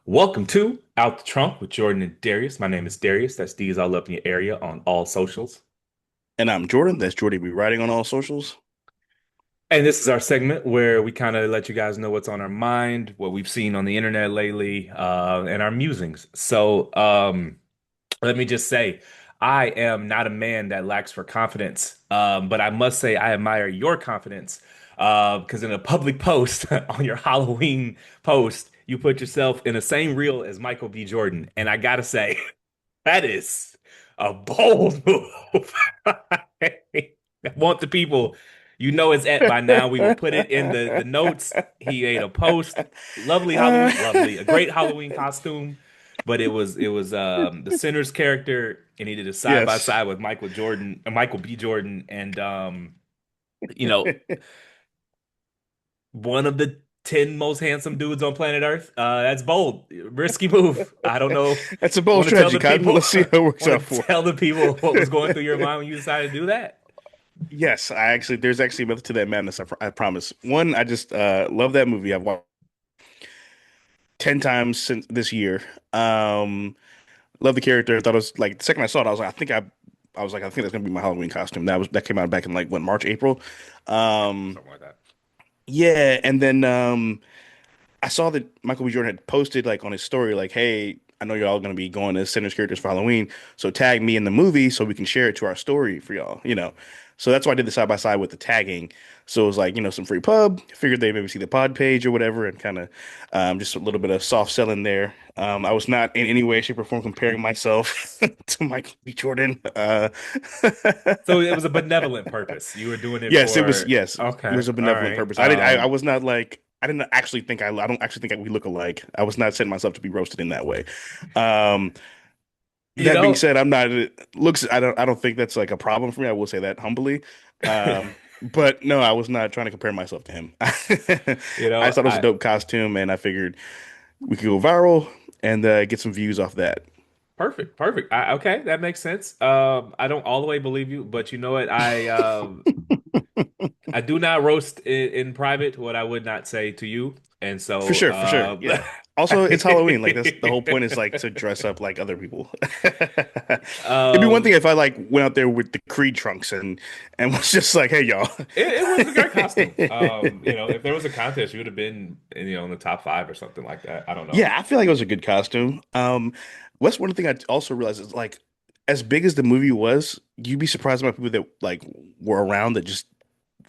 Welcome to Out the Trunk with Jordan and Darius. My name is Darius. That's D's all up in your area on all socials. And I'm Jordan. That's Jordy be writing on all socials. And this is our segment where we kind of let you guys know what's on our mind, what we've seen on the internet lately, and our musings. Let me just say, I am not a man that lacks for confidence, but I must say I admire your confidence because in a public post on your Halloween post, you put yourself in the same reel as Michael B. Jordan. And I gotta say, that is a bold move. I want the people, you know it's at by now. We will put it in the notes. He made a post. Lovely Halloween, lovely, a great Halloween costume. But it was the Sinner's character, and he did a side by Yes. side with Michael B. Jordan, and you know, one of the 10 most handsome dudes on planet Earth. That's bold, risky move. I don't know. That's a bold Want to tell strategy, the Cosmo. people, Let's see how it works want out to for tell the people what was going you. through your mind when you decided to do that? Yes, there's actually a method to that madness. I promise. One, I just love that movie. I've watched 10 times since this year. Um, love the character. I thought it was like the second I saw it, I think that's gonna be my Halloween costume. That came out back in like what, March, April. Yeah, Um, something like that. yeah, and then I saw that Michael B. Jordan had posted like on his story, like, "Hey, I know you're all gonna be going as Sinner's characters for Halloween, so tag me in the movie so we can share it to our story for y'all." So that's why I did the side by side with the tagging. So it was like, some free pub. Figured they maybe see the pod page or whatever, and kind of just a little bit of soft selling there. I was not in any way, shape, or form comparing myself to Michael B. Jordan. So it was a benevolent purpose. You were doing it Yes, it was. for, Yes, it okay, was a all benevolent right. purpose. I was not like. I didn't actually think I don't actually think we look alike. I was not setting myself to be roasted in that way. Um, You that being know, said, I'm not looks. I don't think that's like a problem for me. I will say that humbly. But no, I was not trying to compare myself to him. I you just know, thought it was a I dope costume, and I figured we could go viral and get some views off that. perfect, perfect. Okay, that makes sense. I don't all the way believe you, but you know what? I do not roast in private what I would not say to you. And For so, sure, for sure. Yeah. Also, it's Halloween. Like that's the whole point is like to dress up like other people. It'd be one thing um, if I like went out there with the Creed trunks and was just like, "Hey, y'all." it was a great costume. If there was a contest, you would have been, in the top five or something like that. I don't know. Yeah, I feel like it was a good costume. What's one thing I also realized is like, as big as the movie was, you'd be surprised about people that like were around that just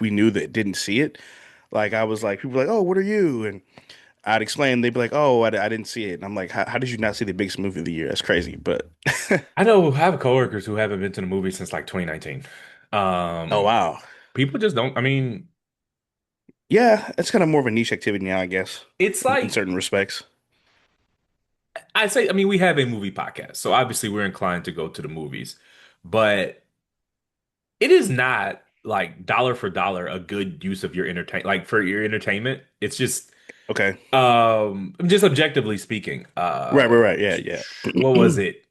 we knew that didn't see it. Like I was like, people were like, "Oh, what are you?" And I'd explain, they'd be like, "Oh, I didn't see it." And I'm like, how did you not see the biggest movie of the year? That's crazy. But I have coworkers who haven't been to the movie since like 2019. oh Um, wow, People just don't. I mean, yeah, it's kind of more of a niche activity now, I guess, it's in like certain respects. I mean, we have a movie podcast, so obviously we're inclined to go to the movies, but it is not like dollar for dollar a good use of your like for your entertainment. It's Okay, just objectively speaking, right, yeah, what was yeah. it?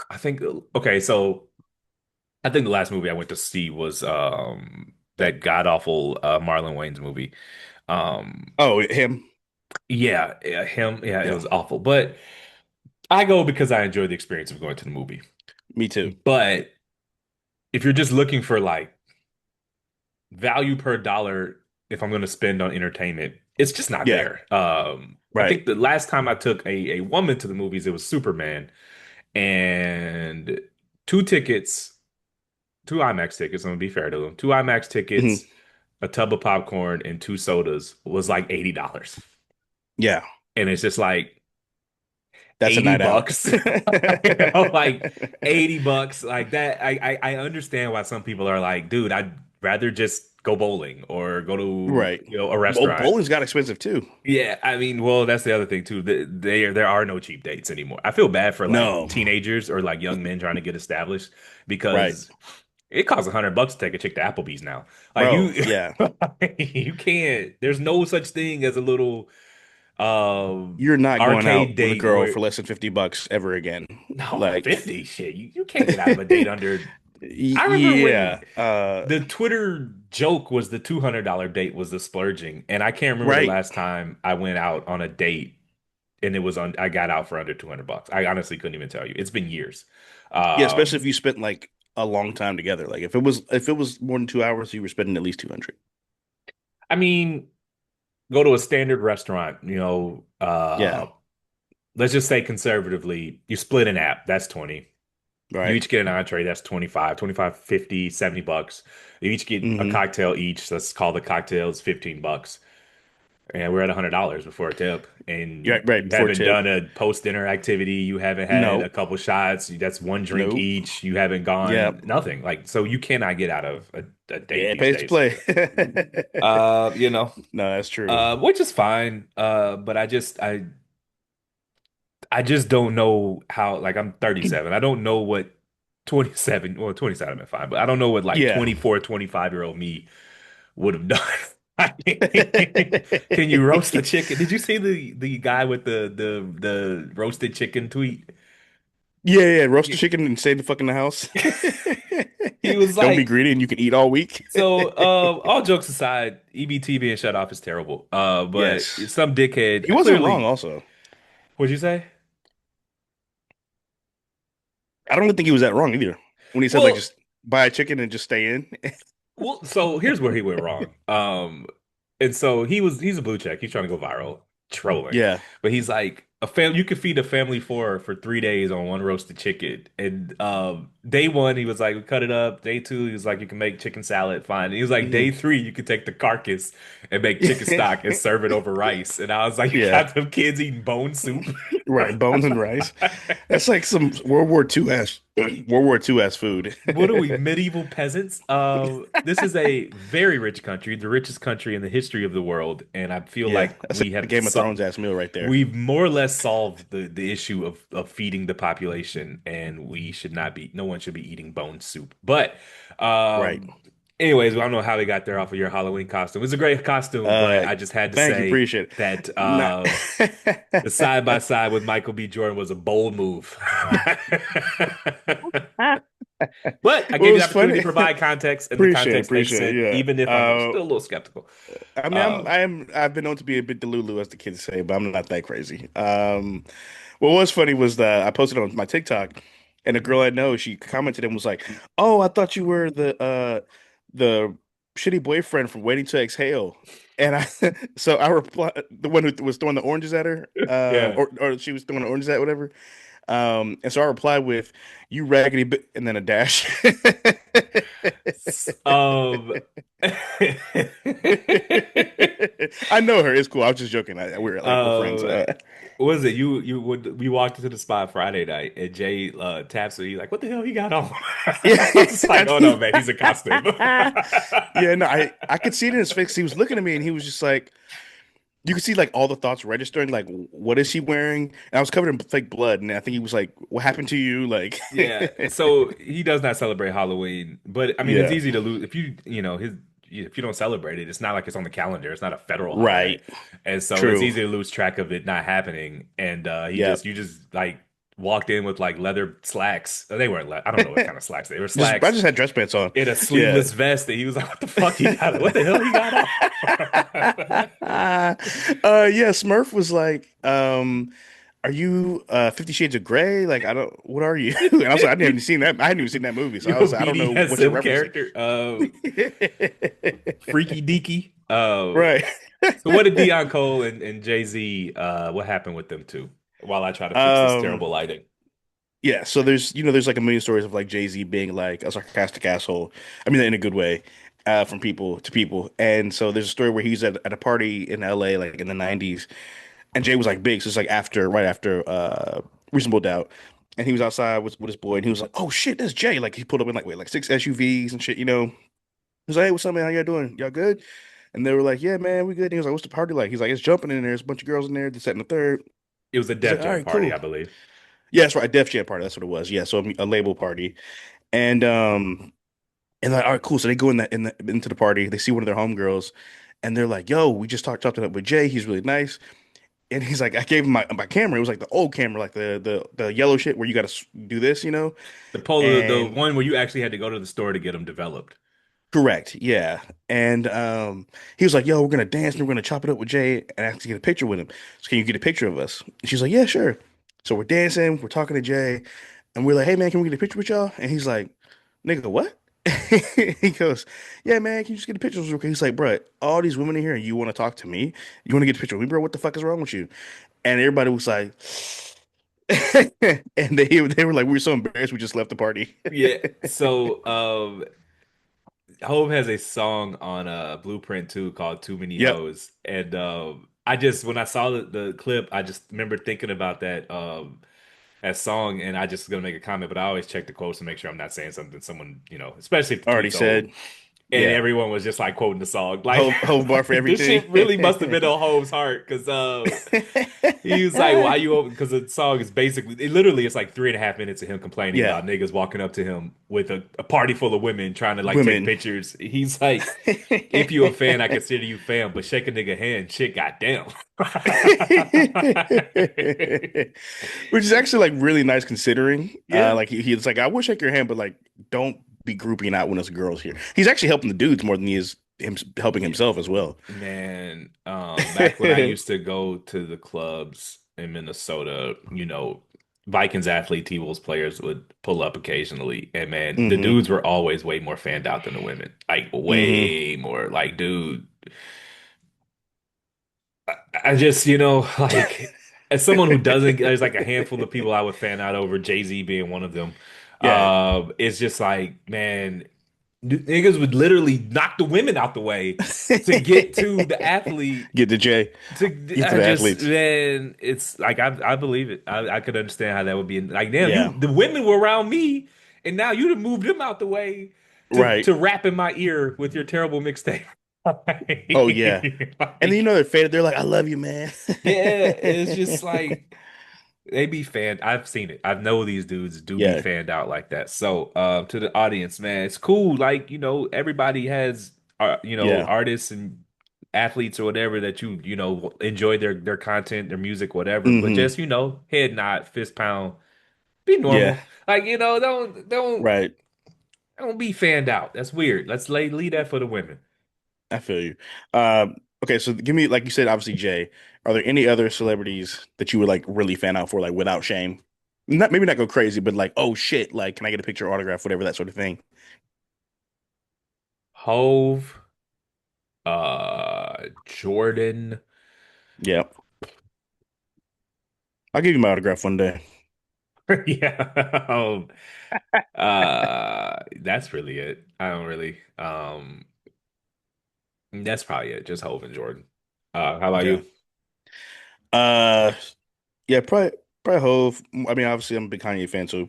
I think okay, so I think the last movie I went to see was that god awful Marlon Wayans movie. Um Oh, him, yeah, yeah, him, yeah, it yeah, was awful. But I go because I enjoy the experience of going to the movie. me too. But if you're just looking for like value per dollar, if I'm going to spend on entertainment, it's just not Yeah, there. I right. think the last time I took a woman to the movies, it was Superman, and two tickets, two IMAX tickets. I'm gonna be fair to them. Two IMAX Mhm. tickets, a tub of popcorn, and two sodas was like $80, Yeah, and it's just like that's a 80 night out. bucks. Like $80 like that. I understand why some people are like, dude, I'd rather just go bowling or go to, Right. a restaurant. Bowling's got expensive too. Yeah, I mean, well, that's the other thing too. There are no cheap dates anymore. I feel bad for like No. teenagers or like young men trying to get established Right. because it costs $100 to take a chick to Applebee's now. Like Bro, you, yeah. you can't. There's no such thing as a little You're not going out arcade with a date girl where for less than $50 ever again. no Like, 50 shit. You can't get out of a date under. I remember when yeah. the Twitter joke was the $200 date was the splurging, and I can't remember the Right. last time I went out on a date. and it was on. I got out for under 200 bucks. I honestly couldn't even tell you. It's been years. Yeah, especially Um, if you spent like a long time together. Like if it was more than 2 hours, you were spending at least 200. I mean, go to a standard restaurant. Yeah, Let's just say conservatively, you split an app. That's 20. You right. each get an entree, that's 25, 25, 50, 70 bucks. You each get a Hmm. cocktail each. Let's call the cocktails 15 bucks. And we're at $100 before a tip. Yeah, And right you before haven't done tip. a post-dinner activity. You haven't had a Nope. couple shots. That's one drink Nope. each. You haven't Yeah. gone nothing. Like, so you cannot get out of a date Yeah, it these pays to days. play. Uh, you know, No, that's true. which is fine. But I just don't know how, like, I'm 37. I don't know what 27, well, 27 I'm fine, but I don't know what like Yeah. 24, 25-year-old me would have done. Can you roast the chicken? Did you see the guy with the roasted chicken tweet? Yeah, yeah. Roast the He chicken and stay the fuck in the house. he was Don't be like, greedy and you can eat all week. so all jokes aside, EBT being shut off is terrible. But Yes. some dickhead He wasn't wrong clearly, also. what'd you say? I don't think he was that wrong either. When he said like Well, just buy a chicken and just stay in. so here's where he went wrong. And so he's a blue check. He's trying to go viral, trolling. Yeah. But he's like you could feed a family for 3 days on one roasted chicken. And day one he was like, we cut it up. Day two he was like, you can make chicken salad, fine. And he was like, day Mhm. three you could take the carcass and make chicken stock and serve it over rice. And I was like, you Yeah. got them kids eating bone soup. Right. Bones and rice. That's like some World War II ass World War II ass food. What are we, medieval peasants? This is a very rich country, the richest country in the history of the world, and I feel Yeah. like That's a Game of Thrones ass meal right there. we've more or less solved the issue of feeding the population, and we should not be, no one should be eating bone soup. But Right. anyways, I don't know how we got there off of your Halloween costume. It was a great costume, but Uh I just had to Thank you, say appreciate it. that Not the side by side with Michael B. Jordan was a bold move. But I What gave you the was opportunity to funny. provide context, and the Appreciate it, context makes appreciate sense, it. even if Yeah. I'm still a little skeptical. I mean, Uh, I've been known to be a bit delulu, as the kids say, but I'm not that crazy. What was funny was that I posted on my TikTok, and a girl I know, she commented and was like, "Oh, I thought you were the shitty boyfriend from Waiting to Exhale." And I, so I replied, the one who was throwing the oranges at her, yeah. or she was throwing the oranges at whatever. And so I replied with, "You raggedy bit," and then a dash. Um, I know her. It's cool. I was just joking. We're friends. uh, what was it? We walked into the spot Friday night, and Jay taps me. He's like, "What the hell he got on?" Yeah, I was like, "Oh no, man, he's a costume." yeah. No, I could see it in his face. He was looking at me, and he was just like, you could see like all the thoughts registering. Like, what is she wearing? And I was covered in fake blood, and I think he was like, "What happened to you?" Like, Yeah, so he does not celebrate Halloween, but I mean, it's yeah, easy to lose if if you don't celebrate it. It's not like it's on the calendar. It's not a federal holiday, right, and so it's true, easy to lose track of it not happening. And yeah. you just like walked in with like leather slacks. They weren't. I don't know what kind of slacks they were. Just I Slacks just had dress pants on. in a Yeah. sleeveless vest, and he was like, "What the fuck he got? What the hell he got on?" Yeah, Smurf was like, are you 50 Shades of Grey? Like, I don't, what are you? And I was like, I didn't even seen that. I hadn't even seen that movie. So You I a was like, I don't know what you're BDSM referencing. character, freaky deaky. Right. So what did Deon Cole and Jay-Z what happened with them two while I try to fix this Um, terrible lighting? yeah, so there's like a million stories of like Jay-Z being like a sarcastic asshole. I mean, in a good way, from people to people. And so there's a story where he's at a party in LA, like in the 90s, and Jay was like big. So it's like right after Reasonable Doubt. And he was outside with his boy, and he was like, "Oh shit, that's Jay!" Like he pulled up in like six SUVs and shit, you know. He was like, "Hey, what's up, man? How y'all doing? Y'all good?" And they were like, "Yeah, man, we good." And he was like, "What's the party like?" He's like, "It's jumping in there. There's a bunch of girls in there. This, that, and the third." It was a He's Def like, "All Jam right, party, cool." I believe. Yeah, that's right, a Def Jam party. That's what it was. Yeah, so a label party, and like, all right, cool. So they go into the party. They see one of their homegirls, and they're like, "Yo, we just talked it up with Jay. He's really nice." And he's like, I gave him my camera. It was like the old camera, like the yellow shit where you got to do this, you know. The And one where you actually had to go to the store to get them developed. Correct. Yeah. And he was like, "Yo, we're gonna dance and we're gonna chop it up with Jay and I have to get a picture with him. So can you get a picture of us?" And she's like, "Yeah, sure." So we're dancing, we're talking to Jay, and we're like, "Hey man, can we get a picture with y'all?" And he's like, "Nigga, what?" He goes, "Yeah, man, can you just get a picture with us?" He's like, "Bro, all these women in here and you want to talk to me? You want to get a picture with me, bro? What the fuck is wrong with you?" And everybody was like, and they were like, "We were so embarrassed we just left the party." Yeah. So, Hove has a song on Blueprint 2 called Too Many Yep. Hoes. And I just when I saw the clip, I just remember thinking about that song and I just gonna make a comment, but I always check the quotes to make sure I'm not saying something someone, especially if the Already tweet's old. said. And Yeah. everyone was just like quoting the song. Like Whole bar for this everything. shit really must have been on Hove's heart because he was like, "Why you?" Because the song is basically, literally, it's like 3.5 minutes of him complaining Yeah. about niggas walking up to him with a party full of women trying to like take Women. pictures. He's like, "If you a fan, I consider you fan, but shake a nigga hand, shit, goddamn." Which is actually like really nice considering. Yeah, Like he's like, I will shake your hand, but like don't be grouping out when there's girls here. He's actually helping the dudes more than he is him helping yeah, himself as well. man. Back when I used to go to the clubs in Minnesota, Vikings athlete T-Wolves players would pull up occasionally, and man, the Hmm. dudes were always way more fanned out than the women. Like Hmm. way more. Like, dude, I just, like as someone who doesn't, there's like a handful of people I would fan out over, Jay-Z being one of them. Yeah. It's just like, man, niggas would literally knock the women out the way to get to the athlete. Get the J. Get to I the just, athletes. man, it's like I believe it. I could understand how that would be. Like, damn, Yeah. the women were around me, and now you'd have moved them out the way Right. to rap in my ear with your terrible mixtape. Oh yeah. And then Like, they're faded. They're like, I love you, man. yeah, it's just like they be fanned. I've seen it. I know these dudes do be Yeah. fanned out like that. So, to the audience, man, it's cool. Like, everybody has, Yeah. artists and athletes or whatever that enjoy their content, their music, whatever. But Hmm. just, head nod, fist pound, be Yeah. normal. Like, Right. don't be fanned out. That's weird. Let's leave that for the women. I feel you. Okay, so give me, like you said, obviously Jay. Are there any other celebrities that you would like really fan out for, like without shame? Not maybe not go crazy, but like, oh shit, like can I get a picture, autograph, whatever, that sort of thing. Hove, Jordan. Yeah, I'll give you my autograph one day. Yeah. That's really it. I don't really. That's probably it. Just Hov and Jordan. How about Okay. you? Uh, yeah, probably Hove. I mean, obviously I'm a big Kanye fan, so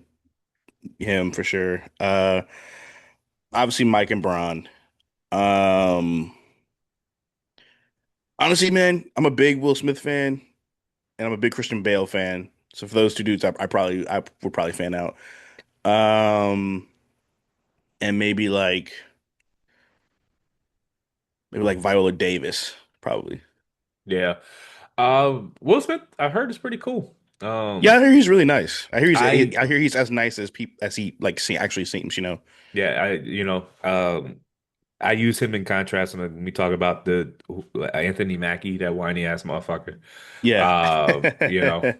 him for sure. Obviously Mike and Braun. Um, honestly, man, I'm a big Will Smith fan, and I'm a big Christian Bale fan. So for those two dudes, I would probably fan out. Um, and maybe like Viola Davis, probably. Yeah. Will Smith, I heard is pretty cool. Yeah, I hear he's really nice. I I hear he's as nice as people as he like actually seems, you know. yeah, I use him in contrast when we talk about the Anthony Mackie, that whiny ass motherfucker. Yeah. You know,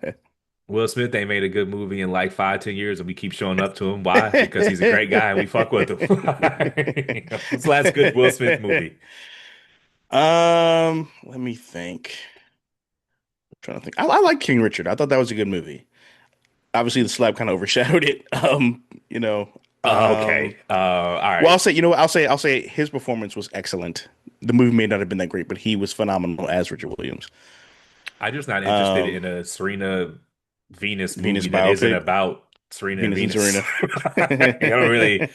Will Smith ain't made a good movie in like 5, 10 years, and we keep showing up to him. Why? Because he's a great guy and we fuck with him. What's the last good Will Smith movie? Let me think. I'm trying to think. I like King Richard. I thought that was a good movie. Obviously, the slap kind of overshadowed it. You know. Okay. All Well, right. I'll say, I'll say his performance was excellent. The movie may not have been that great, but he was phenomenal as Richard Williams. I'm just not interested Um, in a Serena Venus Venus movie that isn't biopic, about Serena and Venus and Venus. Serena. I don't really. I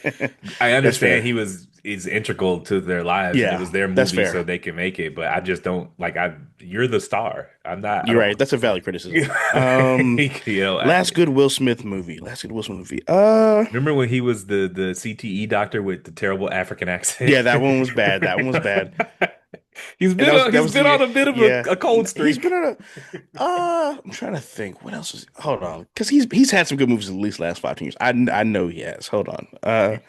That's understand fair. is integral to their lives and it Yeah, was their that's movie so fair. they can make it, but I just don't like you're the star. I You're don't right. That's a valid criticism. I, Last good Will Smith movie. Last good Will Smith movie. remember when he was the CTE doctor with the terrible African accent? Yeah, that one was bad. That one was bad. And that He's was the been year. on a bit of Yeah, a cold he's been streak. on a. I'm trying to think. What else is? Hold on, because he's had some good movies at least last 5 10 years. I know he has. Hold on.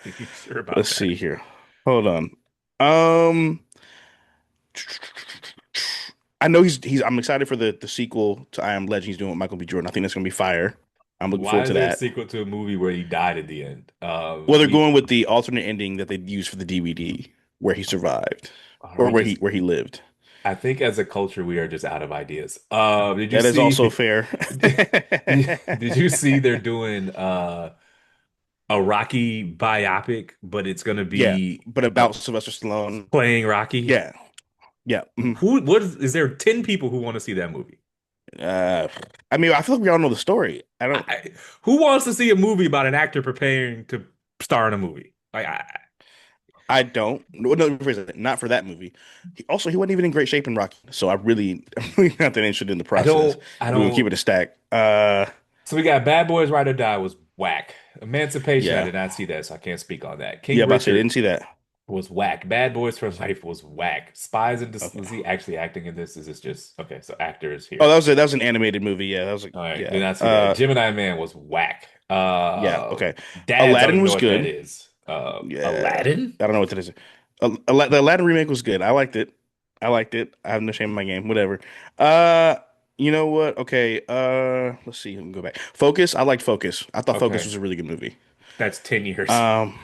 You sure about Let's that? see here. Hold on. Um, I know he's. I'm excited for the sequel to I Am Legend he's doing with Michael B. Jordan. I think that's gonna be fire. I'm looking Why forward is to there a that. sequel to a movie where he died at the end? Well, they're going with the alternate ending that they used for the DVD, where he survived, Are or we where just? he lived. I think as a culture we are just out of ideas. Did you That is also see? fair. Did you see they're doing a Rocky biopic, but it's gonna Yeah, be but about Sylvester Stallone. playing Rocky? Yeah, yeah. Mhm. Who? What is there? 10 people who want to see that movie? Uh, I mean, I feel like we all know the story. I don't. Who wants to see a movie about an actor preparing to star in a movie? I don't. No, no, rephrase it. Not for that movie. He wasn't even in great shape in Rocky, so I'm really not that interested in the process. I If we're gonna keep don't. it a stack. So we got Bad Boys Ride or Die was whack. Emancipation, I Yeah, did not see that, so I can't speak on that. yeah. King But I say Richard didn't see that. was whack. Bad Boys for Life was whack. Spies and Okay. Was he actually acting in this? Is this just okay? So actors Oh, here. that was an animated movie. Yeah, that was All right, did yeah. not see that. Gemini Man was whack. Yeah. Okay. Dads, I don't Aladdin even know was what that good. is. Yeah, Aladdin? I don't know what that is. The Aladdin remake was good. I liked it. I liked it. I have no shame in my game. Whatever. Uh, you know what? Okay. Let's see. Let me go back. Focus. I liked Focus. I thought Focus Okay, was a really good movie. that's 10 years. Um,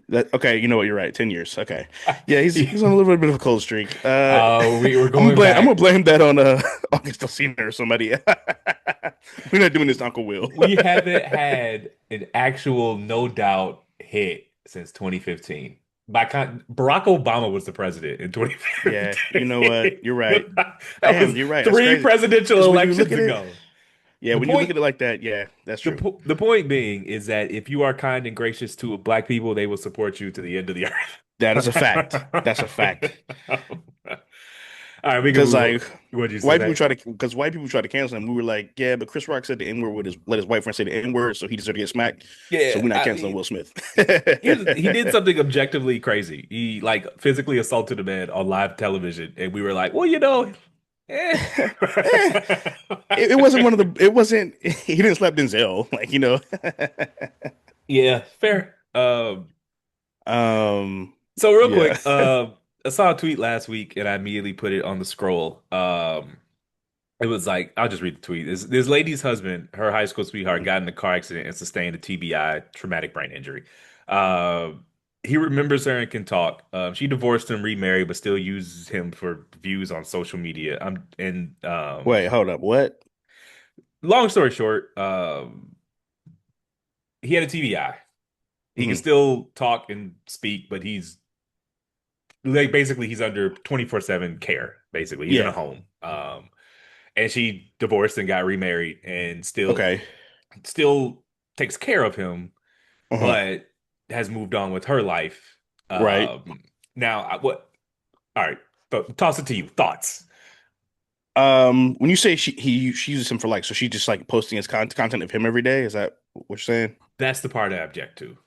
that okay. You know what? You're right. 10 years. Okay. Yeah, he's on a little bit of a cold streak. We were going I'm gonna back. blame that on August Alsina or somebody. We're not doing this to Uncle Will. We haven't had an actual no doubt hit since 2015. Barack Obama was the president in Yeah, you know what? 2015. You're right. That Damn, was you're right. That's three crazy. presidential Because when you look elections at it, ago. yeah, The when you look point at it like that, yeah, that's true. the point being is that if you are kind and gracious to black people, they will support you to the end of the That is a fact. That's a fact. earth. All right, we can Because move on. like What'd you say? That? white people try to cancel him. We were like, yeah, but Chris Rock said the N word with his let his white friend say the N word, so he deserved to get smacked. So Yeah, we're not I canceling mean, Will Smith. he did something objectively crazy. He like physically assaulted a man on live television, and we were like, well, eh. Eh, it wasn't one of the. It wasn't. He didn't slap Denzel, like you know. Yeah, fair. Um, So real yeah. quick, I saw a tweet last week, and I immediately put it on the scroll. It was like, I'll just read the tweet. This lady's husband, her high school sweetheart, got in a car accident and sustained a TBI, traumatic brain injury. Uh, he remembers her and can talk. She divorced him, remarried, but still uses him for views on social media. Wait, hold up. What? Long story short, he had a TBI. He can Mhm. still talk and speak, but he's like basically he's under 24/7 care. Basically, he's in a Yeah. home. And she divorced and got remarried, and Okay. still takes care of him, Uh-huh. but has moved on with her life. Right. Now, what? All right, toss it to you. Thoughts? When you say she uses him for like, so she just like posting his content of him every day. Is that what you're saying? That's the part I object to.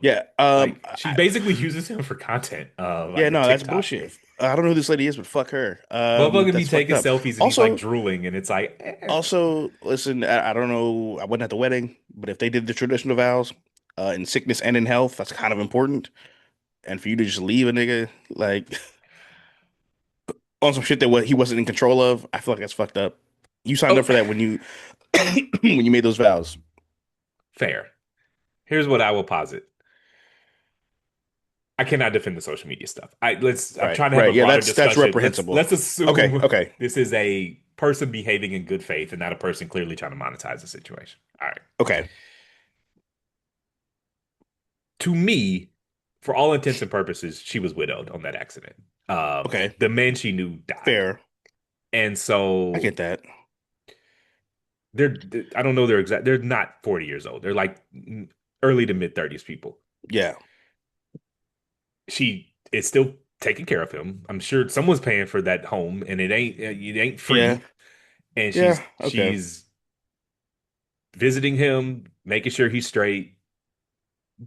Yeah. Like she basically uses him for content, like Yeah, her no, that's TikTok. bullshit. I don't know who this lady is, but fuck her. Motherfucker be That's fucked taking up. selfies and he's like Also, drooling, and it's like, listen, I don't know. I wasn't at the wedding, but if they did the traditional vows, in sickness and in health, that's kind of important. And for you to just leave a nigga like on some shit that he wasn't in control of, I feel like that's fucked up. You signed oh, up for that when you when you made those vows. fair. Here's what I will posit. I cannot defend the social media stuff. I'm Right, trying to have a right. Yeah, broader that's discussion. reprehensible. Let's Okay, assume okay, this is a person behaving in good faith and not a person clearly trying to monetize the situation. All right. okay, To me, for all intents and purposes, she was widowed on that accident. okay. The man she knew died. Fair. And I so get that. I don't know their exact, they're not 40 years old. They're like early to mid 30s people. Yeah, She is still taking care of him. I'm sure someone's paying for that home and it ain't yeah, free. And yeah. Okay. she's visiting him, making sure he's straight.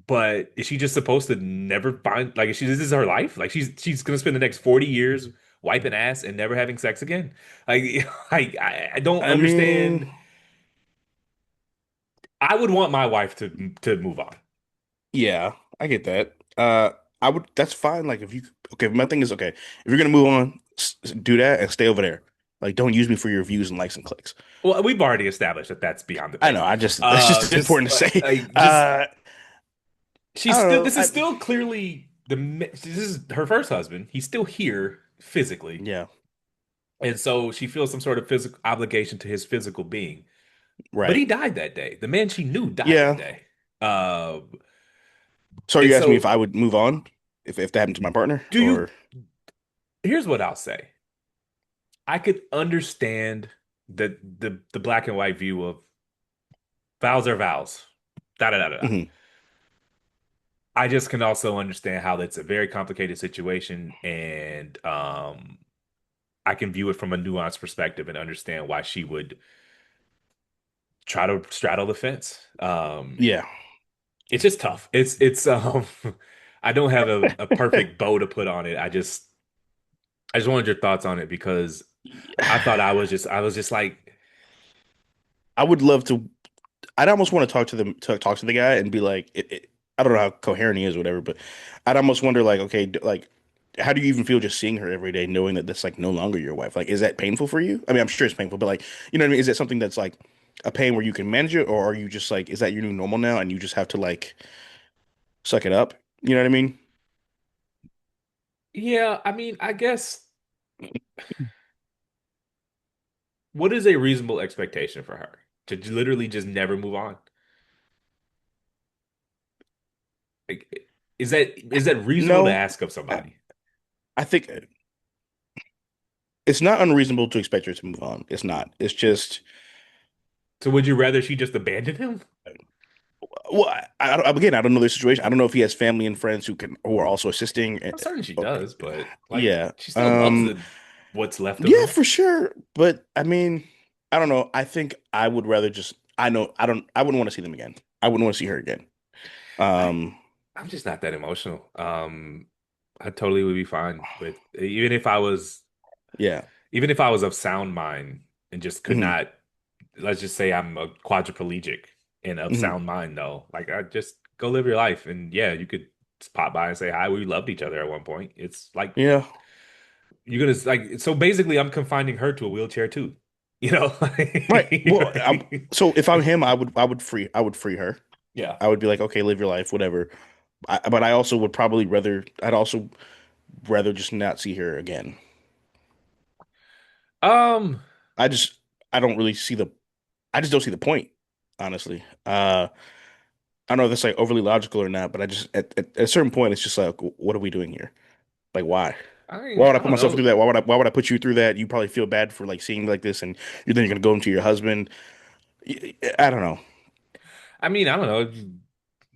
But is she just supposed to never find like is she this is her life? Like she's gonna spend the next 40 years wiping ass and never having sex again? Like I don't I mean, understand. I would want my wife to move on. yeah, I get that. I would. That's fine. Like if you okay, my thing is okay. If you're gonna move on, do that and stay over there. Like don't use me for your views and likes and clicks. Well, we've already established that that's beyond I know. debate. I just that's just Just important to say. just Uh, I she's don't still. know. This is still clearly this is her first husband. He's still here physically, Yeah. and so she feels some sort of physical obligation to his physical being. But he Right. died that day. The man she knew died that Yeah. day. Um, So and you asked me if so I would move on if that happened to my partner do you? or Here's what I'll say. I could understand the black and white view of vows are vows. Da da da da da. Mhm. I just can also understand how it's a very complicated situation, and I can view it from a nuanced perspective and understand why she would try to straddle the fence. Yeah. It's just tough. It's I don't have a perfect bow to put on it. I just wanted your thoughts on it because I thought I was just like, I would love to. I'd almost want to talk to the guy and be like, I don't know how coherent he is, or whatever, but I'd almost wonder, like, okay, like, how do you even feel just seeing her every day, knowing that that's like no longer your wife? Like, is that painful for you? I mean, I'm sure it's painful, but like, you know what I mean? Is that something that's like a pain where you can manage it, or are you just like, is that your new normal now, and you just have to like suck it up? You know what I mean? yeah, I mean, I guess what is a reasonable expectation for her to literally just never move on? Like, is that reasonable to No, ask of I, somebody? I think it's not unreasonable to expect her to move on. It's not. It's just, So would you rather she just abandon him? well, again, I don't know their situation. I don't know if he has family and friends who are also assisting. I'm certain she does, but like Yeah. she still loves what's left of Yeah, him. for sure. But I mean, I don't know. I think I would rather just I wouldn't want to see them again. I wouldn't want to see her again. I Um, I'm just not that emotional. I totally would be fine with even if I was yeah. even if I was of sound mind and just could Hmm. not, let's just say I'm a quadriplegic and of Hmm. sound mind though. Like I just go live your life and yeah, you could just pop by and say hi. We loved each other at one point. It's like Yeah. you're gonna like so basically I'm confining her to a wheelchair too. You know? Right. Well, so if I'm him, I would free her. Yeah. I would be like, okay, live your life, whatever. But I also would probably I'd also rather just not see her again. Um, I just, I don't really see I just don't see the point, honestly. I don't know if that's like overly logical or not, but I just at a certain point, it's just like, what are we doing here? Like, why? I Why mean, would I I put don't myself through know. that? Why would I put you through that? You probably feel bad for like seeing me like this, and you're gonna go into your husband. I don't know. I mean, I don't know.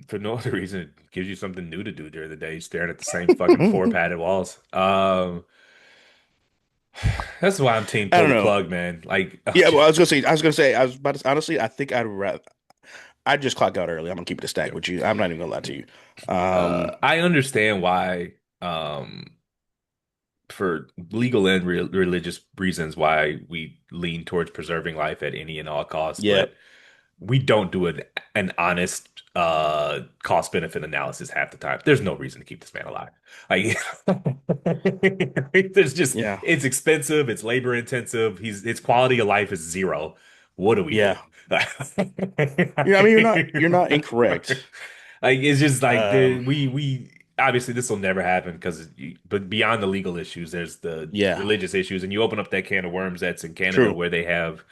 For no other reason, it gives you something new to do during the day, staring at the same fucking four padded walls. That's why I'm team I pull don't the know. plug, man. Like, Yeah, well, I was gonna say, I was about to, honestly, I think I'd just clock out early. I'm gonna keep it a stack yeah. with you. I'm not even gonna lie to you. Um, I understand why, um, for legal and re religious reasons, why we lean towards preserving life at any and all costs, yeah, but we don't do an honest cost benefit analysis half the time. There's no reason to keep this man alive. Like there's just yeah, it's expensive, it's labor intensive, his quality of life is zero. What do we do? yeah. I mean, you're not incorrect. Like it's just like Um, we obviously this will never happen because but beyond the legal issues, there's the yeah, religious issues, and you open up that can of worms that's in Canada true. where they have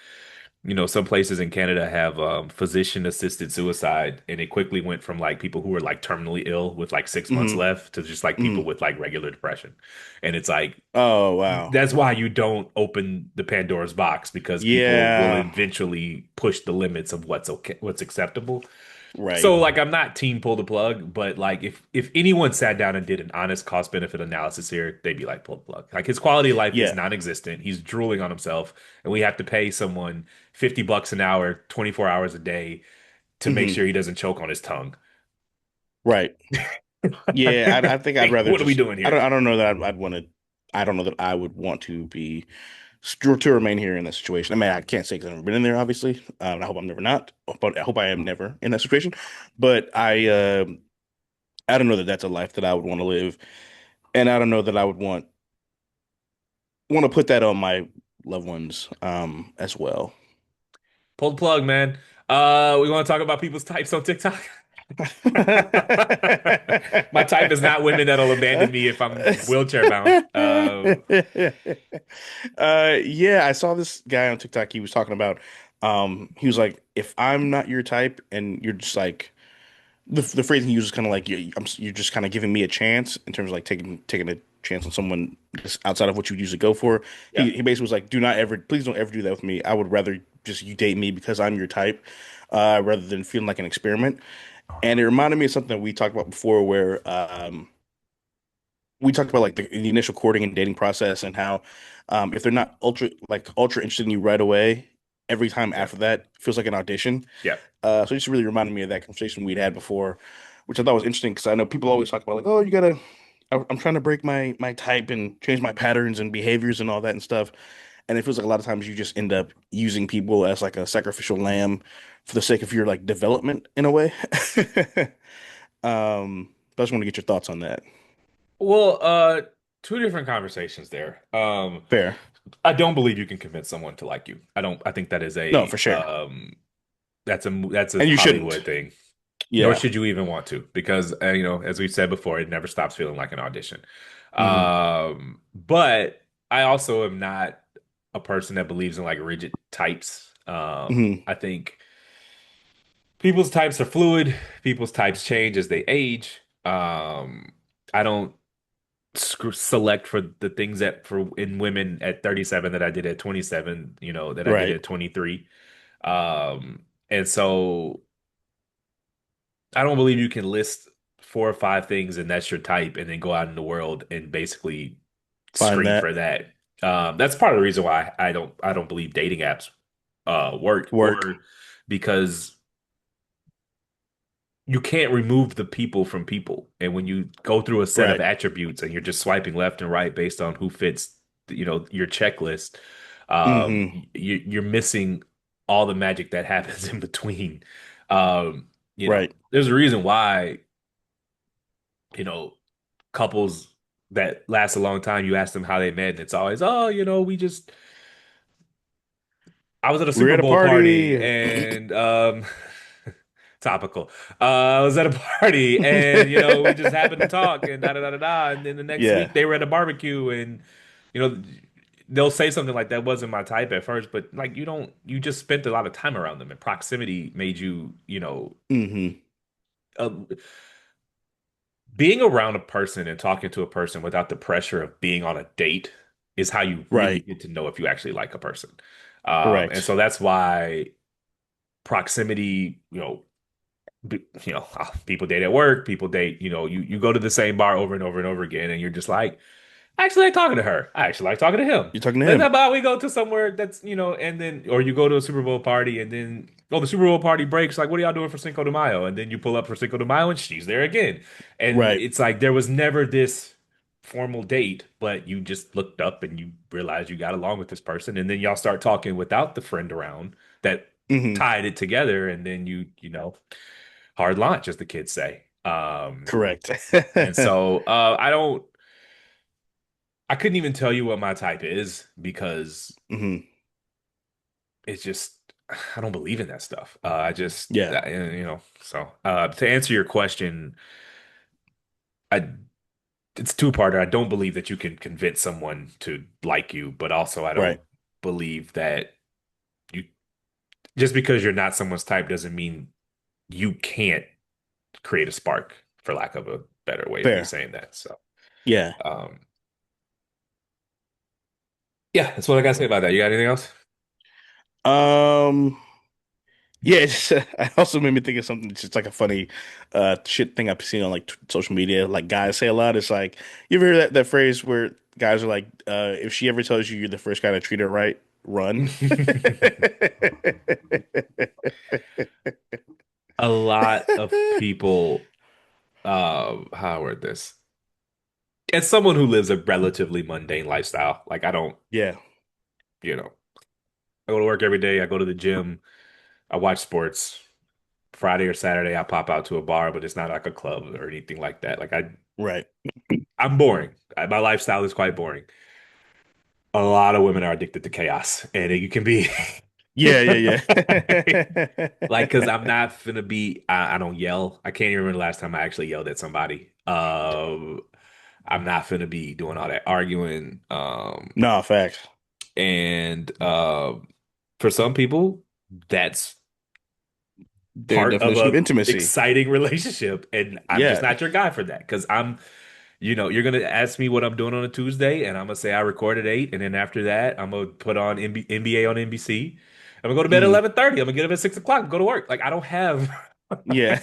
some places in Canada have physician assisted suicide, and it quickly went from like people who were like terminally ill with like 6 months Hmm. left to just like people Hmm. with like regular depression. And it's like Oh, wow. that's why you don't open the Pandora's box because people will Yeah, eventually push the limits of what's okay, what's acceptable. right. So like I'm not team pull the plug, but like if anyone sat down and did an honest cost benefit analysis here, they'd be like pull the plug. Like his quality of life is Yeah. non-existent. He's drooling on himself, and we have to pay someone $50 an hour, 24 hours a day to make Hmm. sure he doesn't choke on his tongue. Right. Yeah, I think I'd Like, rather what are we just. doing here? I don't know that I'd want to. I don't know that I would want to be to remain here in that situation. I mean, I can't say because I've never been in there, obviously. I hope I'm never not, but I hope I am never in that situation. But I don't know that that's a life that I would want to live, and I don't know that I would want to put that on my loved ones as well. Pull the plug, man. We want to talk about people's types on TikTok. My type is not women that'll abandon me if I'm wheelchair bound. Yeah, I saw this guy on TikTok. He was talking about, he was like, if I'm not your type, and you're just like, the phrase he uses kind of like you're just kind of giving me a chance in terms of like taking a chance on someone just outside of what you usually go for. Yeah. He basically was like, do not ever, please don't ever do that with me. I would rather just you date me because I'm your type, rather than feeling like an experiment. And it reminded me of something we talked about before, where we talked about like the initial courting and dating process, and how if they're not ultra interested in you right away, every time Yeah. after that feels like an audition. Yeah. So it just really reminded me of that conversation we'd had before, which I thought was interesting because I know people always talk about like, oh, you gotta, I'm trying to break my type and change my patterns and behaviors and all that and stuff. And it feels like a lot of times you just end up using people as like a sacrificial lamb for the sake of your like development in a way. But I just want to get your thoughts on that. Well, two different conversations there. Fair. I don't believe you can convince someone to like you. I don't. I think that is No, for sure. that's a And you Hollywood shouldn't. thing. Nor Yeah. should you even want to, because as we've said before, it never stops feeling like an audition. Hmm. But I also am not a person that believes in like rigid types. Hmm. I think people's types are fluid. People's types change as they age. I don't select for the things that for in women at 37 that I did at 27, that I did Right. at 23. And so I don't believe you can list four or five things and that's your type and then go out in the world and basically Find scream that for that. That's part of the reason why I don't believe dating apps work, work. or because you can't remove the people from people. And when you go through a set of Right. attributes and you're just swiping left and right based on who fits, your checklist, Hmm. you're missing all the magic that happens in between. Right. There's a reason why, you know, couples that last a long time, you ask them how they met, and it's always, oh, I was at a We're Super at a Bowl party party. and topical. I was at a party and we just happened to talk and da da da da da. And then the next Yeah. week they were at a barbecue and you know they'll say something like that wasn't my type at first, but like you just spent a lot of time around them and proximity made you, Hmm. uh, being around a person and talking to a person without the pressure of being on a date is how you really Right. get to know if you actually like a person. And Correct. so that's why proximity, people date at work, people date, you go to the same bar over and over and over again, and you're just like, I actually like talking to her. I actually like talking to him. You're talking to Then how him. about we go to somewhere that's, and then, or you go to a Super Bowl party and then, oh, the Super Bowl party breaks. Like, what are y'all doing for Cinco de Mayo? And then you pull up for Cinco de Mayo and she's there again. And Right. it's like there was never this formal date, but you just looked up and you realized you got along with this person. And then y'all start talking without the friend around that Hmm. tied it together. And then hard launch, as the kids say. Correct. And so I couldn't even tell you what my type is because Hmm. it's just I don't believe in that stuff. I just Yeah. so to answer your question, I it's two-parter. I don't believe that you can convince someone to like you, but also I don't Right. believe that you just because you're not someone's type doesn't mean you can't create a spark, for lack of a better way of me Fair. saying that. So Yeah. um yeah, that's what I gotta say about that. You got anything else? Um. Yeah, it's just, it also made me think of something. It's just like a funny, shit thing I've seen on like t social media. Like guys say a lot. It's like you ever hear that phrase where guys are like, if she ever tells you you're the first guy to treat her right, run. A lot of people, how I word this? As someone who lives a relatively mundane lifestyle, like I don't, Yeah. I go to work every day, I go to the gym, I watch sports Friday or Saturday I pop out to a bar, but it's not like a club or anything like that. Right. I'm boring. My lifestyle is quite boring. A lot of women are addicted to chaos, and you can be Yeah, yeah, like, yeah. because I'm not finna be. I don't yell. I can't even remember the last time I actually yelled at somebody. I'm not finna be doing all that arguing. No, facts. And for some people, that's Their part of definition of a intimacy. exciting relationship, and I'm just Yeah. not your guy for that because you're gonna ask me what I'm doing on a Tuesday, and I'm gonna say I record at 8, and then after that, I'm gonna put on NBA on NBC. I'm gonna go to bed at Mhm. 11:30. I'm gonna get up at 6 o'clock and go to work. Like I don't have, Yeah.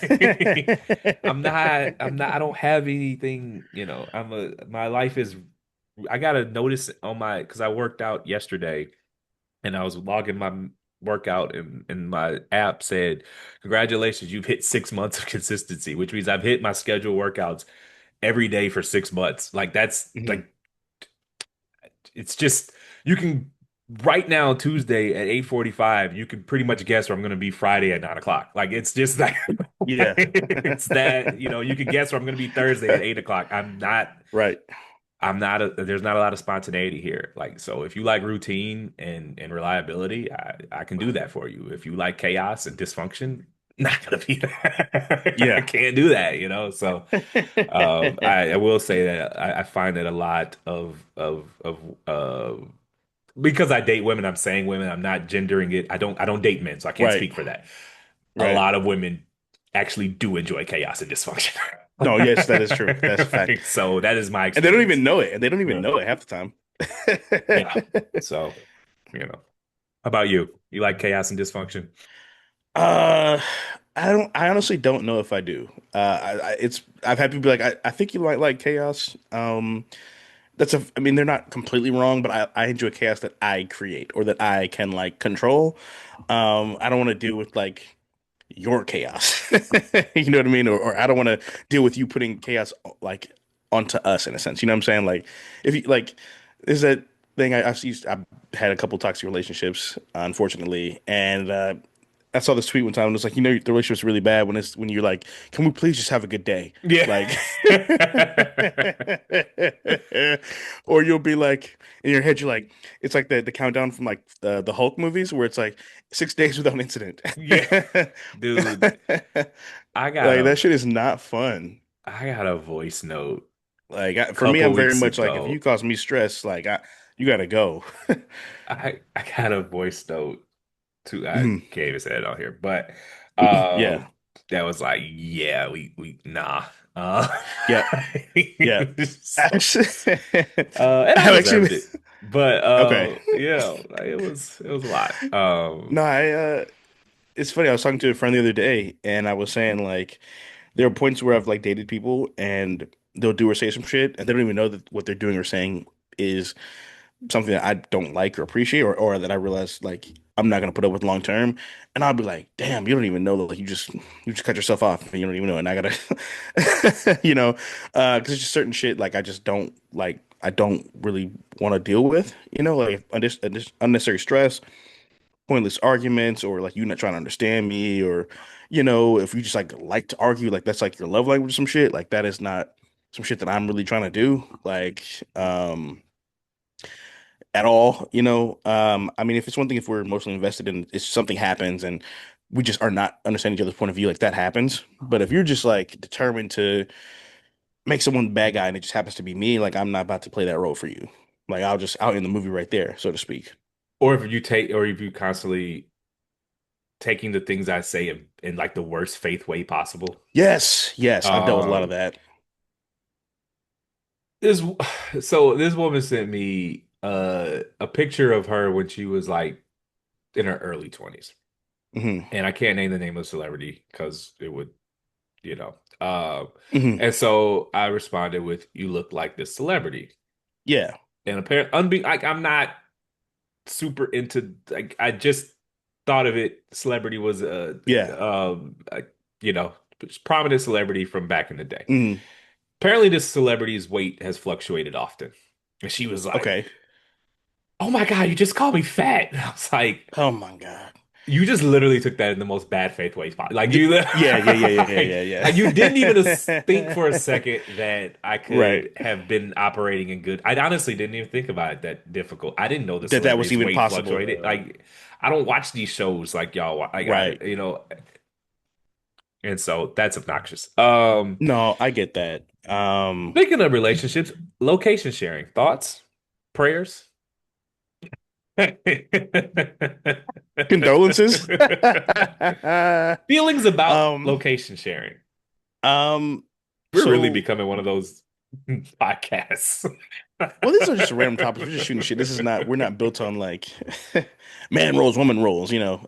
I don't have anything. My life is. I got a notice on because I worked out yesterday and I was logging my workout and my app said, "Congratulations, you've hit 6 months of consistency," which means I've hit my scheduled workouts every day for 6 months. Like that's Mhm. like it's just you can right now Tuesday at 8:45, you can pretty much guess where I'm gonna be Friday at 9 o'clock. Like it's just like Yeah. it's that, you can guess where I'm gonna be Thursday at 8 o'clock. Right. There's not a lot of spontaneity here. Like, so if you like routine and reliability, I can do that for you. If you like chaos and dysfunction, not gonna be there. I Yeah. can't do that. So I will say that I find that a lot of because I date women, I'm saying women, I'm not gendering it. I don't date men, so I can't Right. speak for that. A Right. lot of women actually do enjoy chaos and dysfunction. No, yes, that is true. That's a fact. So that is my And they don't experience. even know it. And they don't even Yeah. know it half the time. Yeah. So, how about you? You like chaos and dysfunction? Uh, I honestly don't know if I do. I've had people be like, I think you might like chaos. I mean, they're not completely wrong, but I enjoy chaos that I create or that I can like control. I don't want to deal with like your chaos. You know what I mean? Or I don't want to deal with you putting chaos like onto us in a sense. You know what I'm saying? Like if you like, is that thing I've had a couple toxic relationships, unfortunately, and I saw this tweet one time and it's like, the relationship's really bad when you're like, can we please just have a good day? Yeah. Like, or you'll be like in your head, you're like, it's like the countdown from like the Hulk movies where it's like 6 days without an incident. Yeah. Dude, I got Like a that shit is not fun. I got a voice note Like a for me, couple I'm very weeks much like if you ago. cause me stress, like you gotta go. I got a voice note too. I Mhm. can't even say it on here, but Yeah, that was like, yeah, we nah. yeah, yeah. Actually, And I I've actually deserved it. But okay. like, it was a lot. No, it's funny. I was talking to a friend the other day, and I was saying like there are points where I've like dated people, and they'll do or say some shit, and they don't even know that what they're doing or saying is something that I don't like or appreciate, or that I realize like I'm not gonna put up with long term, and I'll be like, damn, you don't even know that like you just cut yourself off, and you don't even know, and I gotta, because it's just certain shit like I just don't like. I don't really want to deal with, like unnecessary stress, pointless arguments, or like you not trying to understand me, or if you just like to argue, like that's like your love language or some shit, like that is not some shit that I'm really trying to do, like at all, I mean, if it's one thing if we're emotionally invested in if something happens and we just are not understanding each other's point of view, like that happens. But if you're just like determined to make someone the bad guy and it just happens to be me, like I'm not about to play that role for you. Like I'll end the movie right there, so to speak. Or if you constantly taking the things I say in like the worst faith way possible. Yes, yes, I've dealt with a lot of Um, that. this so this woman sent me a picture of her when she was like in her early 20s. Hmm. And I can't name the name of the celebrity because it would, you know. Hmm. And so I responded with, "You look like this celebrity." Yeah, And apparently, like I'm not super into like I just thought of it. Celebrity was yeah. a you know prominent celebrity from back in the day. Hmm. Apparently, this celebrity's weight has fluctuated often, and she was like, Okay. "Oh my God, you just called me fat." And I was like, Oh my God. You just literally took that in the most bad faith way possible. Like Y- you, Yeah, yeah, yeah, yeah, like, yeah, like you didn't even yeah. think for a second that I Right. could have been operating in good. I honestly didn't even think about it that difficult. I didn't know the That was celebrities' even weight possible. fluctuated. Like I don't watch these shows like y'all. Like I, Right. and so that's obnoxious. No, I get that. Speaking of relationships, location sharing, thoughts, prayers. Condolences. Feelings about Um, location sharing. um, We're really so becoming one of those podcasts. well, these are just random topics. We're just shooting shit. This is not, we're not built on like man roles, woman roles, you know.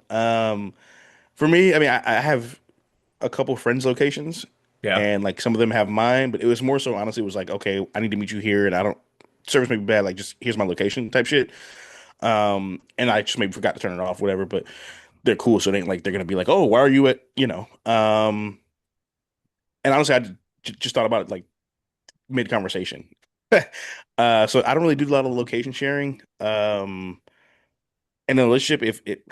For me, I mean, I have a couple friends' locations, Yeah. and like some of them have mine, but it was more so honestly, it was like, okay, I need to meet you here, and I don't service may be bad, like just here's my location type shit. And I just maybe forgot to turn it off, whatever, but they're cool, so it ain't like they're gonna be like, oh, why are you at, you know? And honestly, just thought about it like mid conversation. So I don't really do a lot of location sharing. In a relationship, if it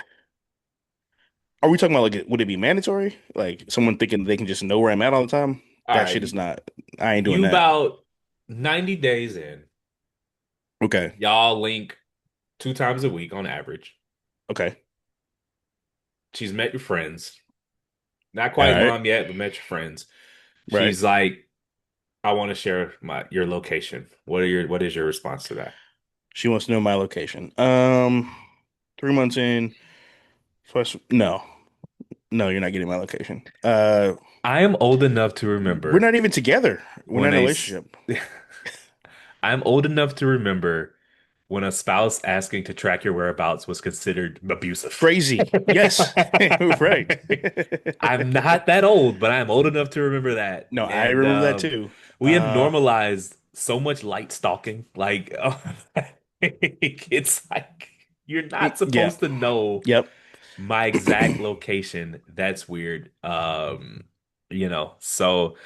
are we talking about like would it be mandatory? Like someone thinking they can just know where I'm at all the time? All That shit right. is not. I ain't doing You that. about 90 days in. Okay. Y'all link 2 times a week on average. Okay. She's met your friends. Not All quite right. mom yet, but met your friends. Right. She's like, I want to share my your location. What is your response to that? She wants to know my location. 3 months in. Plus, no, no, you're not getting my location. I am old enough to We're remember not even together. We're not when in a a s- relationship. I'm old enough to remember when a spouse asking to track your whereabouts was considered abusive. Crazy. Yes. Right. I'm not that old, but I'm old enough to remember that. No, I And remember that too. we have normalized so much light stalking. Like, it's like you're not Yeah. supposed to know Yep. my exact location. That's weird. So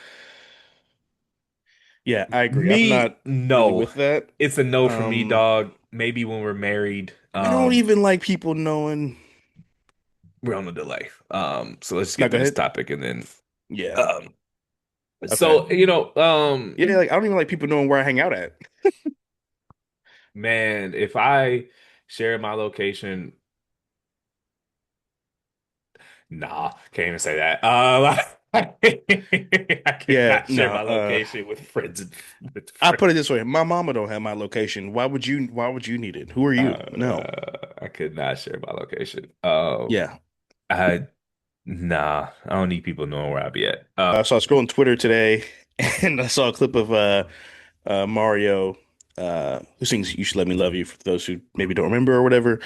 Yeah, I agree. I'm me, not really no. with that. It's a no for me, Um, dog. Maybe when we're married. I don't even like people knowing. We're on a delay. So let's just No, get go through this ahead. topic and then Yeah. um Okay. so Yeah, like I don't even like people knowing where I hang out at. man, if I share my location, nah, can't even say that. I Yeah, cannot share no. my location with friends and with I put it friends. this way. My mama don't have my location. Why would you need it? Who are you? No. I could not share my location. Yeah. I Nah, I don't need people knowing where I be at. So I was scrolling Twitter today and I saw a clip of Mario who sings You Should Let Me Love You for those who maybe don't remember or whatever.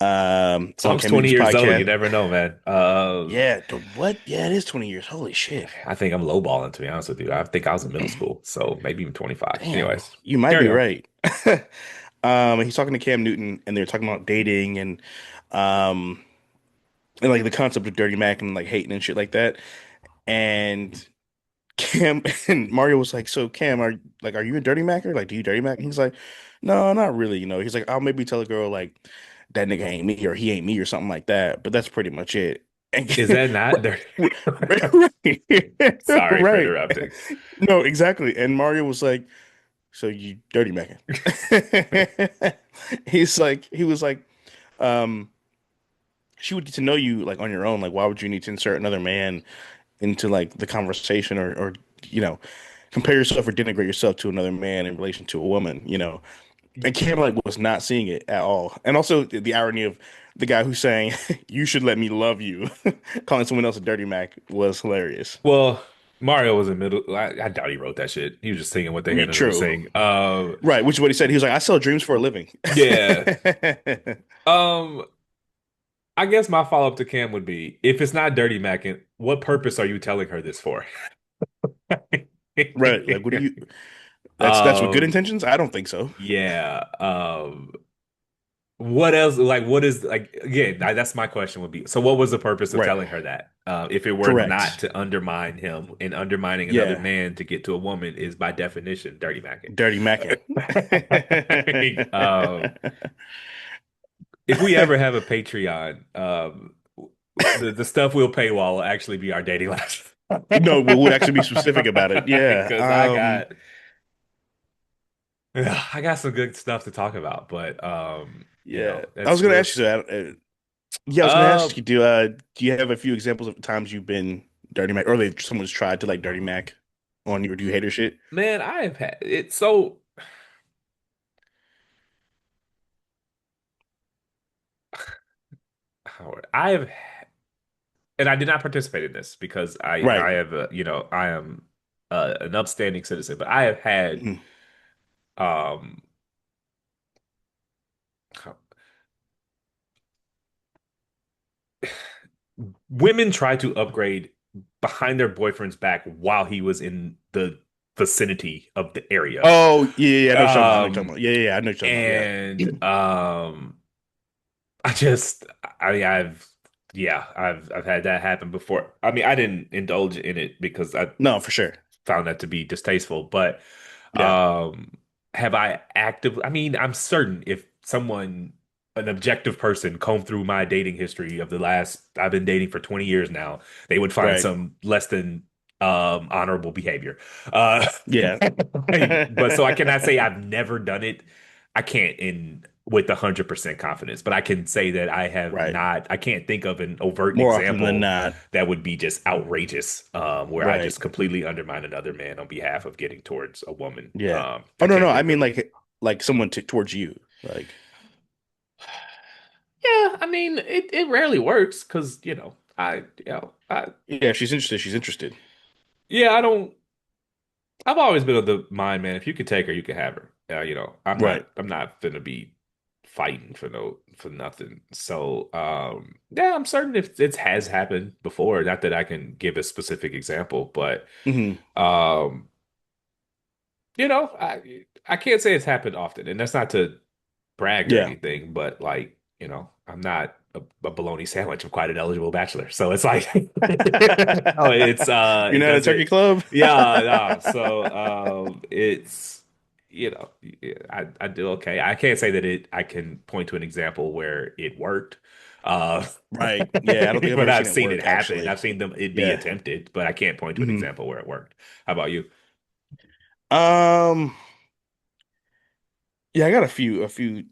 On Song's Cam 20 Newton's years old. You podcast. never know, man. Yeah, what? Yeah, it is 20 years. Holy shit. I think I'm lowballing, to be honest with you. I think I was in middle school, so maybe even 25. Damn, Anyways, you might carry be on. right. He's talking to Cam Newton and they're talking about dating um and like the concept of dirty Mac and like hating and shit like that. And Cam and Mario was like, "So Cam, are you a dirty Macer? Like, do you dirty Mac?" And he's like, "No, not really. You know." He's like, "I'll maybe tell a girl like that nigga ain't me or he ain't me or something like that, but that's pretty much it." And Is that not there? right, Sorry for right. interrupting. No, exactly. And Mario was like, "So you dirty Macing?" He was like, um, she would get to know you like on your own. Like, why would you need to insert another man into like the conversation or you know compare yourself or denigrate yourself to another man in relation to a woman, you know? And Cam like was not seeing it at all. And also the irony of the guy who's saying you should let me love you, calling someone else a dirty Mac was hilarious. Well, Mario was in middle. I doubt he wrote that shit. He was just singing what they Yeah, handed him to true. sing. Right, which is what he said. He was like, I sell dreams for a living. Yeah. Um, I guess my follow-up to Cam would be, if it's not Dirty Mackin, what purpose are you telling her this for? Right. Like what do you that's with good Um, intentions? I don't think so. yeah. What else? Like, what is like? Again, that's my question would be. So, what was the purpose of Right. telling her that? If it were not Correct. to undermine him, and undermining another Yeah. man to get to a woman is by definition dirty macking. Dirty Mackin. If we ever have a Patreon, The stuff we'll paywall will actually be our dating life. No, we would actually be specific about it. Yeah. Because I got some good stuff to talk about, but Yeah. I that's was gonna real. ask you that. Yeah, I was gonna ask Uh, you, do you have a few examples of times you've been dirty Mac, or they someone's tried to like dirty Mac on you, or do you hate her shit? man, I have had it so Howard, I have, and I did not participate in this because I Right. have I am an upstanding citizen, but I have had Mhm. um women try to upgrade behind their boyfriend's back while he was in the vicinity of the area. Oh, yeah, yeah, yeah, I know what you're talking about. I know what you're talking Um, about. Yeah, yeah, yeah, I know what you're talking about. and Yeah. I just I mean I've had that happen before. I mean, I didn't indulge in it because I No, for sure. found that to be distasteful, but Yeah. um have I actively I mean, I'm certain if an objective person combed through my dating history of the last I've been dating for 20 years now, they would find Right. some less than honorable behavior. Uh Yeah. but so I cannot say I've never done it. I can't in with 100% confidence, but I can say that I have Right. not, I can't think of an overt More often than example not. that would be just outrageous, where I Right. just completely undermine another man on behalf of getting towards a woman. Yeah. Oh I no, can't no. I think mean of. like someone t towards you. Like, Yeah, I mean, it rarely works because, yeah, if she's interested, she's interested. yeah, I don't, I've always been of the mind, man, if you could take her, you could have her. Right. I'm not gonna be fighting for nothing. So, yeah, I'm certain if it has happened before, not that I can give a specific example, but, Hmm. um, I can't say it's happened often, and that's not to brag or Yeah. anything, but like, I'm not a bologna sandwich. I'm quite an eligible bachelor. So it's like, oh, You're it not a turkey doesn't, club? yeah, no. So, it's, I do okay. I can't say that I can point to an example where it worked. Uh, Right. Yeah, I don't think I've but ever I've seen it seen it work happen. actually. I've seen it be Yeah. attempted, but I can't point to an Hmm. example where it worked. How about you? Um, yeah, I got a few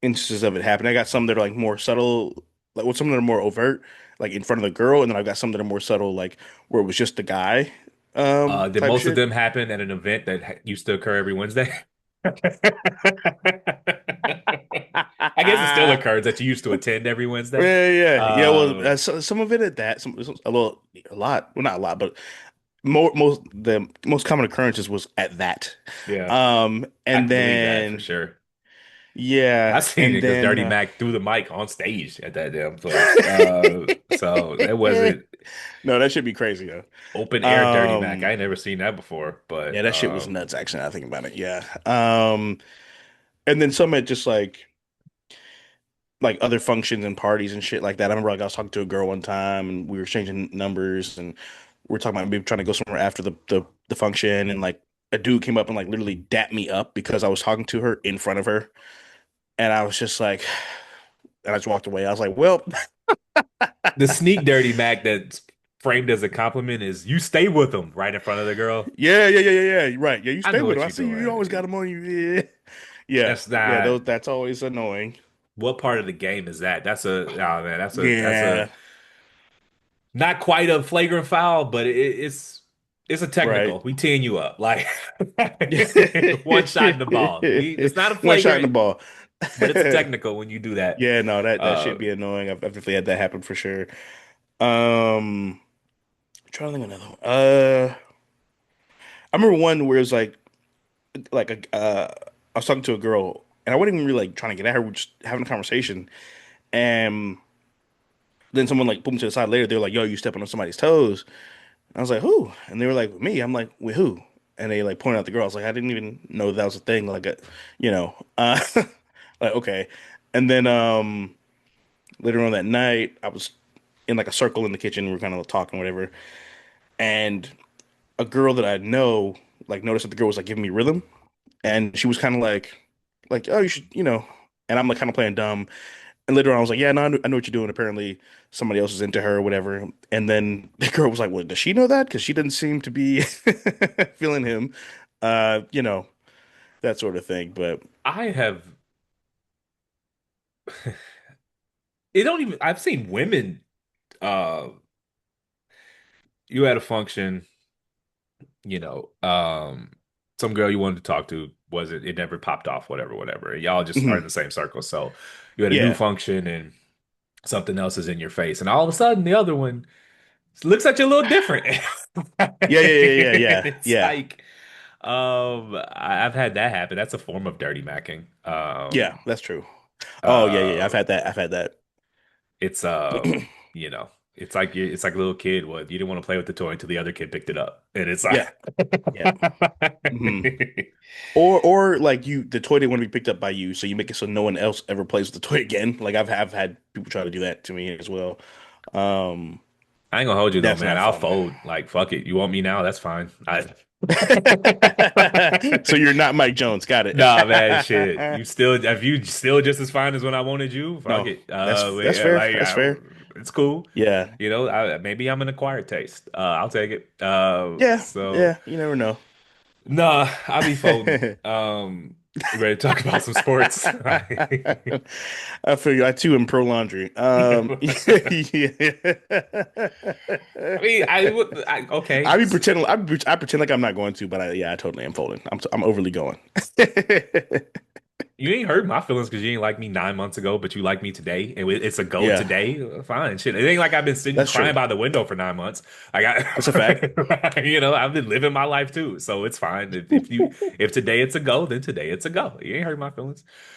instances of it happen. I got some that are like more subtle, like with some that are more overt, like in front of the girl, and then I've got some that are more subtle, like where it was just the guy, Did type of most of shit. them happen at an event that used to occur every Wednesday? I guess it still occurs that you used to attend every Wednesday. Yeah, yeah, yeah. Well, Um, some of it at that, a lot, well, not a lot, but the most common occurrences was at that. yeah, I And can believe that for then sure. I yeah, seen and it because then Dirty Mac threw the mic on stage at that damn place. So it wasn't no, that should be crazy though. open air Dirty Mac. I Um, ain't never seen that before, yeah, but that shit was nuts. Actually, now I think about it. Yeah. And then some at just like other functions and parties and shit like that. I remember like I was talking to a girl one time and we were exchanging numbers and we were talking about maybe trying to go somewhere after the function and like a dude came up and like literally dapped me up because I was talking to her in front of her and I was just like and I just walked away. I was like, well, the sneak Dirty Mac that's framed as a compliment is you stay with them right in front of the girl. yeah, yeah, yeah, yeah, yeah. You're right. Yeah, you I stay know with her. what I you're see you. You always got doing. them on you. Yeah. Yeah. That's Yeah, not those that's always annoying. what part of the game is that? Oh man, that's a Yeah. not quite a flagrant foul, but it's a Right. technical. We teeing you up like one shot in the ball. It's not a One shot in the flagrant, ball. but it's a technical when you do that. Yeah, no, that Uh, should be annoying. I've definitely had that happen for sure. I'm trying to think of another one. I remember one where it was like I was talking to a girl and I wasn't even really like trying to get at her. We were just having a conversation, and then someone like pulled me to the side later. They were like, "Yo, you stepping on somebody's toes?" I was like, "Who?" And they were like, "Me." I'm like, "With who?" And they like pointed out the girl. I was like, "I didn't even know that was a thing." Like, you know, like okay. And then later on that night, I was in like a circle in the kitchen. We were kind of talking, whatever. And a girl that I know like noticed that the girl was like giving me rhythm, and she was kind of like, oh, you should, you know. And I'm like kind of playing dumb, And later on, I was like, yeah, no, I know what you're doing. Apparently, somebody else is into her or whatever. And then the girl was like, well, does she know that? Because she didn't seem to be feeling him, you know, that sort of thing. But I have it don't even I've seen women uh you at a function, you know, some girl you wanted to talk to wasn't it never popped off, whatever, whatever. And y'all just are in mhm, the same circle. So you had a new yeah, function and something else is in your face. And all of a sudden the other one looks at you a little different. yeah, yeah, yeah, yeah, yeah, It's yeah, like I've had that happen. That's a form of dirty macking. yeah. That's true. Oh, yeah, yeah. Uh, I've had that. I've had that. it's you know, it's like a little kid would. You didn't want to play with the toy until the other kid picked it up, and it's like, Yeah, yeah. Hmm. Or like the toy didn't want to be picked up by you, so you make it so no one else ever plays with the toy again. Like I've had people try to do that to me as well. Um, I ain't gonna hold you though, that's man. not I'll fun. fold. Like, fuck it. You want me now? That's fine. So you're not Mike Jones. Got it. Nah, man, shit. If you still just as fine as when I wanted you, fuck No, it. that's fair. That's fair. It's cool. Yeah. You know, maybe I'm an acquired taste. I'll take it. Yeah. So Yeah. You never know. nah, I'll be folding. You ready to talk about some sports? I feel you. I too am pro laundry. Yeah. I mean, okay. I be pretending. I pretend like I'm not going to, but yeah, I totally am folding. I'm overly going. You ain't hurt my feelings because you ain't like me 9 months ago, but you like me today, and it's a go Yeah, today. Fine, shit. It ain't like I've been sitting that's crying true. by the window for 9 months. Like That's a fact. I've been living my life too, so it's fine. If today it's a go, then today it's a go. You ain't hurt my feelings.